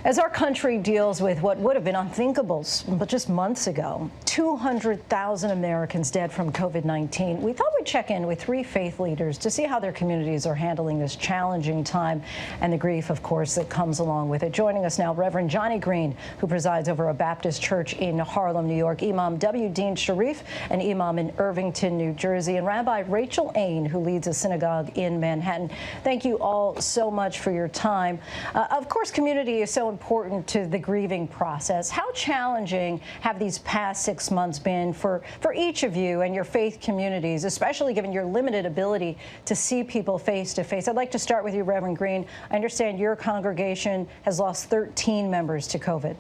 As our country deals with what would have been unthinkable but just months ago, 200,000 Americans dead from COVID-19, we thought we'd check in with three faith leaders to see how their communities are handling this challenging time and the grief, of course, that comes along with it. Joining us now, Reverend Johnny Green, who presides over a Baptist church in Harlem, New York, Imam W. Dean Sharif, an imam in Irvington, New Jersey, and Rabbi Rachel Ain, who leads a synagogue in Manhattan. Thank you all so much for your time. Of course, community is so important to the grieving process. How challenging have these past 6 months been for each of you and your faith communities, especially given your limited ability to see people face to face? I'd like to start with you, Reverend Green. I understand your congregation has lost 13 members to COVID.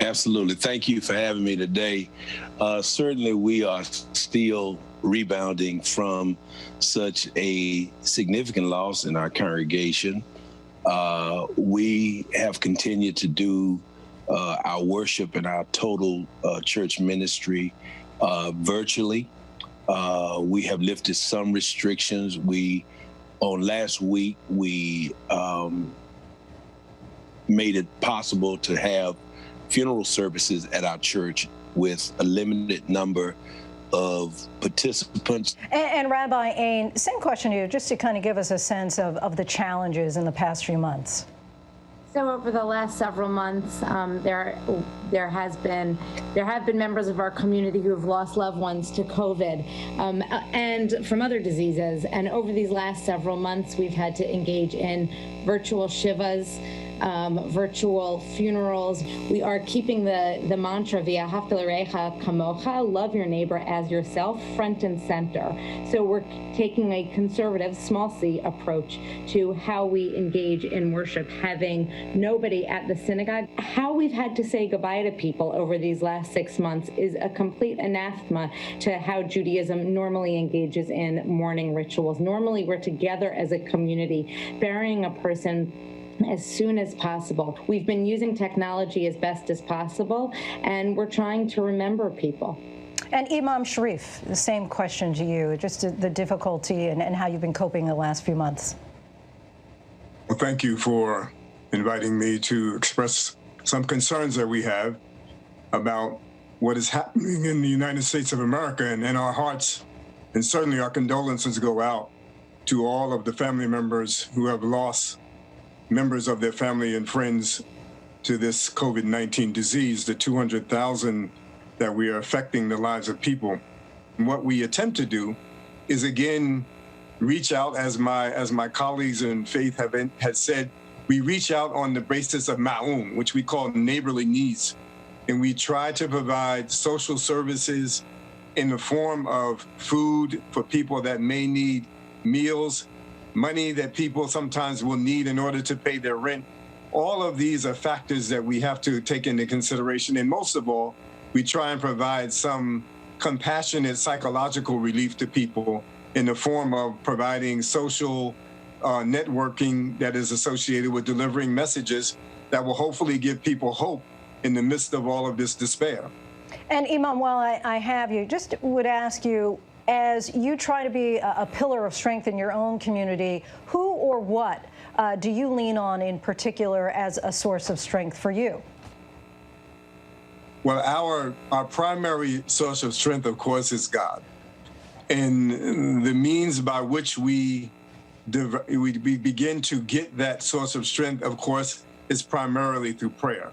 Absolutely. Thank you for having me today. Certainly, we are still rebounding from such a significant loss in our congregation. We have continued to do our worship and our total church ministry virtually. We have lifted some restrictions. Last week, we made it possible to have funeral services at our church with a limited number of participants. And Rabbi Ain, same question to you, just to kind of give us a sense of the challenges in the past few months. So over the last several months, there have been members of our community who have lost loved ones to COVID and from other diseases. And over these last several months, we've had to engage in virtual shivas, virtual funerals. We are keeping the mantra v'ahavta l'recha kamocha, love your neighbor as yourself, front and center. So we're taking a conservative, small c approach to how we engage in worship, having nobody at the synagogue. How we've had to say goodbye to people over these last 6 months is a complete anathema to how Judaism normally engages in mourning rituals. Normally, we're together as a community, burying a person as soon as possible. We've been using technology as best as possible, and we're trying to remember people. And Imam Sharif, the same question to you, just the difficulty and how you've been coping the last few months. Well, thank you for inviting me to express some concerns that we have about what is happening in the United States of America, and our hearts and certainly our condolences go out to all of the family members who have lost members of their family and friends to this COVID-19 disease, the 200,000 that we are affecting the lives of people. And what we attempt to do is, again, reach out, as my colleagues in faith have said, we reach out on the basis of ma'um, which we call neighborly needs. And we try to provide social services in the form of food for people that may need meals, money that people sometimes will need in order to pay their rent. All of these are factors that we have to take into consideration. And most of all, we try and provide some compassionate psychological relief to people in the form of providing social networking that is associated with delivering messages that will hopefully give people hope in the midst of all of this despair. And Imam, while I have you, just would ask you, as you try to be a pillar of strength in your own community, who or what do you lean on in particular as a source of strength for you? Well, our primary source of strength, of course, is God. And the means by which we begin to get that source of strength, of course, is primarily through prayer.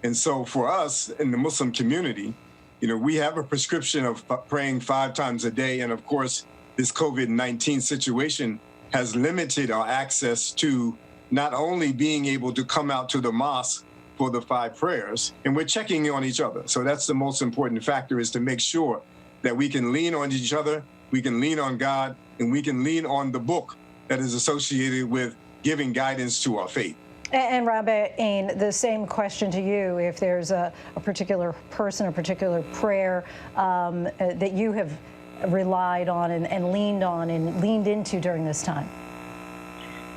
And so for us in the Muslim community, we have a prescription of praying 5 times a day. And of course, this COVID-19 situation has limited our access to not only being able to come out to the mosque for the 5 prayers, and we're checking on each other. So that's the most important factor, is to make sure that we can lean on each other, we can lean on God, and we can lean on the book that is associated with giving guidance to our faith. And Rabbi Ain, the same question to you. If there's a particular person, a particular prayer that you have relied on and leaned on and leaned into during this time.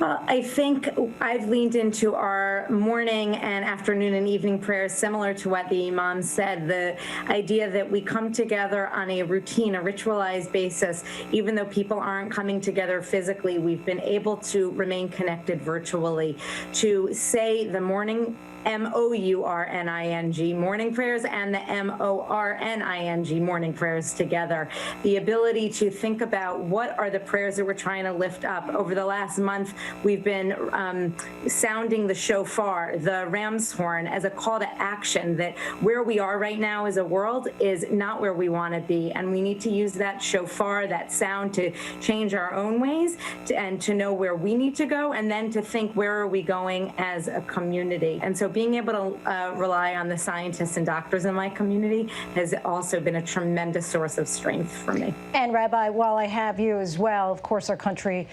I think I've leaned into our morning and afternoon and evening prayers, similar to what the imam said, the idea that we come together on a routine, a ritualized basis. Even though people aren't coming together physically, we've been able to remain connected virtually, to say the morning MOURNING morning prayers and the MORNING morning prayers together. The ability to think about what are the prayers that we're trying to lift up. Over the last month, we've been sounding the shofar, the ram's horn, as a call to action that where we are right now as a world is not where we want to be. And we need to use that shofar, that sound, to change our own ways and to know where we need to go, and then to think where are we going as a community. And so being able to rely on the scientists and doctors in my community has also been a tremendous source of strength for me. And Rabbi, while I have you as well, of course, our country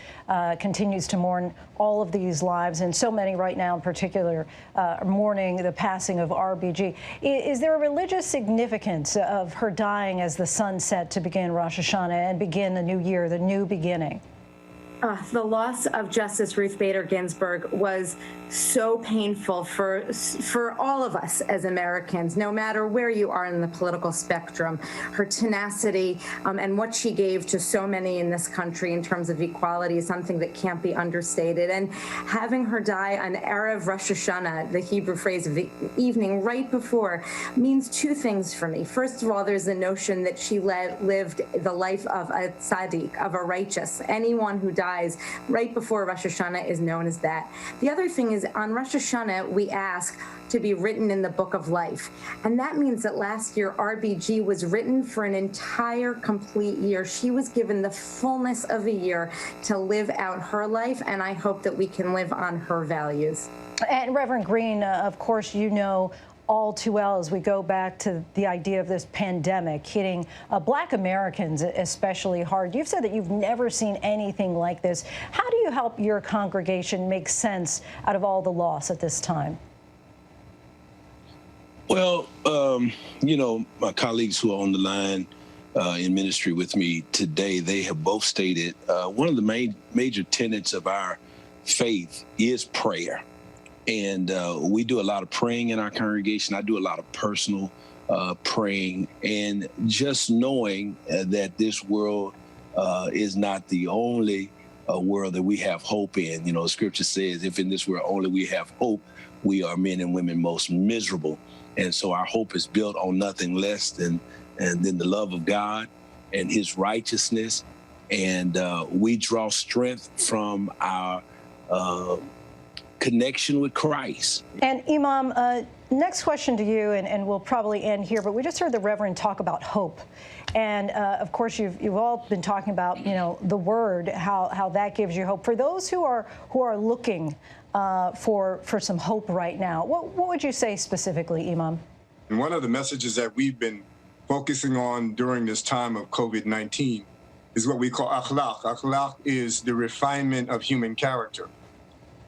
continues to mourn all of these lives, and so many right now in particular mourning the passing of RBG. Is there a religious significance of her dying as the sun set to begin Rosh Hashanah and begin the new year, the new beginning? The loss of Justice Ruth Bader Ginsburg was so painful for all of us as Americans, no matter where you are in the political spectrum. Her tenacity and what she gave to so many in this country in terms of equality is something that can't be understated. And having her die on Erev Rosh Hashanah, the Hebrew phrase of the evening right before, means two things for me. First of all, there's the notion that she lived the life of a tzaddik, of a righteous. Anyone who dies right before Rosh Hashanah is known as that. The other thing is, on Rosh Hashanah, we ask to be written in the book of life. And that means that last year, RBG was written for an entire complete year. She was given the fullness of a year to live out her life, and I hope that we can live on her values. And Reverend Green, of course, you know all too well as we go back to the idea of this pandemic hitting Black Americans especially hard. You've said that you've never seen anything like this. How do you help your congregation make sense out of all the loss at this time? Well, you know, my colleagues who are on the line in ministry with me today, they have both stated one of the major tenets of our faith is prayer. And we do a lot of praying in our congregation. I do a lot of personal praying, and just knowing that this world is not the only world that we have hope in. You know, Scripture says, if in this world only we have hope, we are men and women most miserable. And so our hope is built on nothing less than the love of God and His righteousness. And we draw strength from our connection with Christ. And Imam, next question to you, and we'll probably end here, but we just heard the Reverend talk about hope. And of course, you've all been talking about, you know, the word, how that gives you hope. For those who are looking for some hope right now, what would you say specifically, Imam? And one of the messages that we've been focusing on during this time of COVID-19 is what we call akhlaq. Akhlaq is the refinement of human character.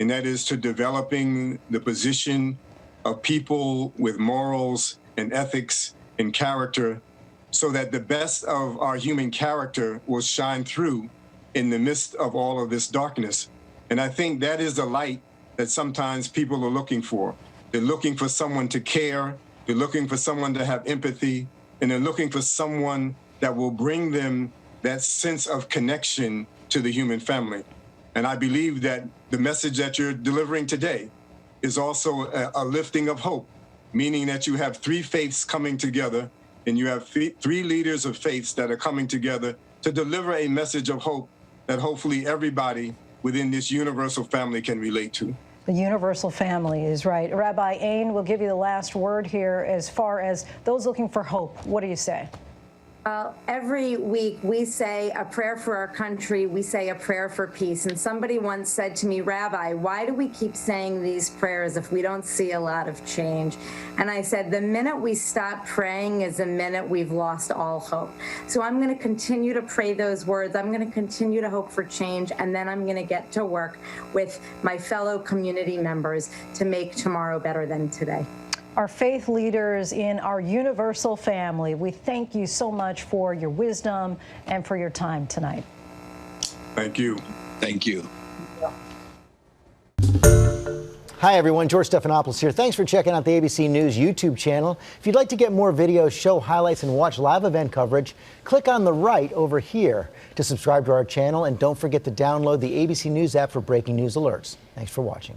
And that is to developing the position of people with morals and ethics and character, so that the best of our human character will shine through in the midst of all of this darkness. And I think that is the light that sometimes people are looking for. They're looking for someone to care, they're looking for someone to have empathy, and they're looking for someone that will bring them that sense of connection to the human family. And I believe that the message that you're delivering today is also a lifting of hope, meaning that you have three faiths coming together, and you have three leaders of faiths that are coming together to deliver a message of hope that hopefully everybody within this universal family can relate to. The universal family is right. Rabbi Ain will give you the last word here as far as those looking for hope. What do you say? Every week we say a prayer for our country, we say a prayer for peace. And somebody once said to me, Rabbi, why do we keep saying these prayers if we don't see a lot of change? And I said, the minute we stop praying is the minute we've lost all hope. So I'm going to continue to pray those words. I'm going to continue to hope for change. And then I'm going to get to work with my fellow community members to make tomorrow better than today. Our faith leaders in our universal family, we thank you so much for your wisdom and for your time tonight. Thank you. Thank you. Hi, everyone. George Stephanopoulos here. Thanks for checking out the ABC News YouTube channel. If you'd like to get more videos, show highlights, and watch live event coverage, click on the right over here to subscribe to our channel. And don't forget to download the ABC News app for breaking news alerts. Thanks for watching.